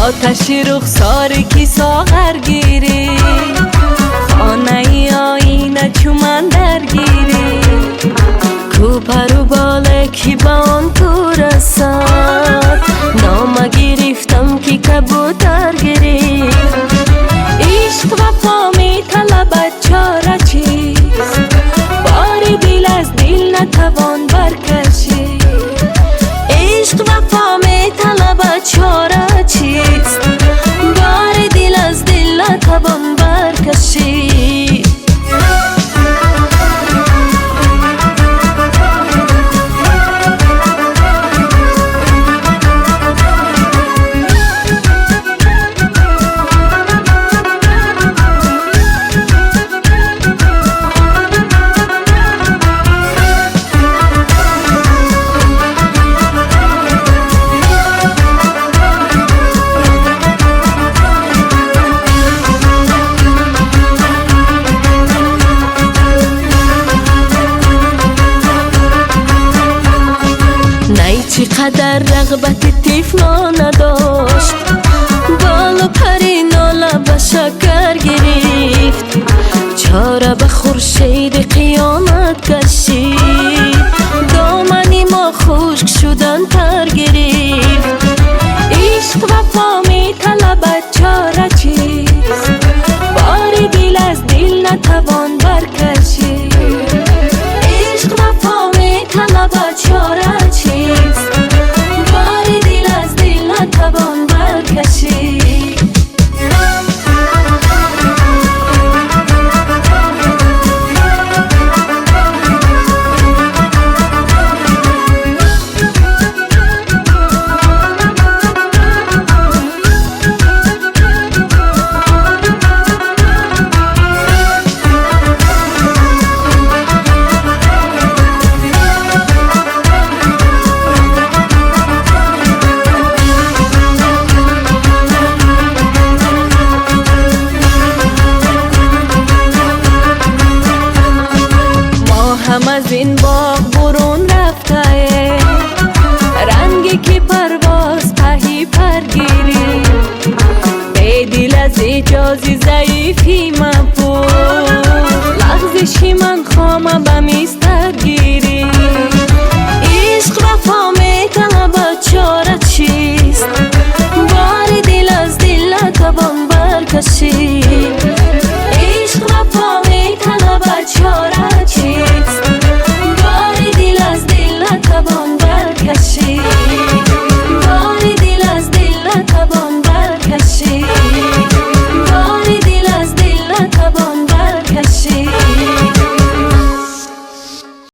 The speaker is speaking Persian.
آتش رخسار کی ساغر گیری، خانه ای آینه چومن درگیری، کو پرو باله کی با آن تو رسد، نامه گرفتم کی کبوتر گرفت. عشق وفا می طلبد چاره چیست، باری دل از دل نتوان برکشی. عشق وفا می طلبد چاره چیست، باری دل از دل نتوان برکشی. چقدر رغبت طفلا نداشت، بال و پری ناله به شکر گرفت، چاره به خورشید قیامت کشید، دامنی ما خشک شدن تر گرفت. عشق وفا می طلبد چاره چیست، باری دل از دل نتوان برکشی. عشق وفا می طلبد چاره چیست، باری دل از دل نتوان برکشی. هم از این باغ برون رفته، رنگی که پرواز پهی پرگیری، به دل از اجازی ضعیفی مپو، لغزشی من خامه بمیست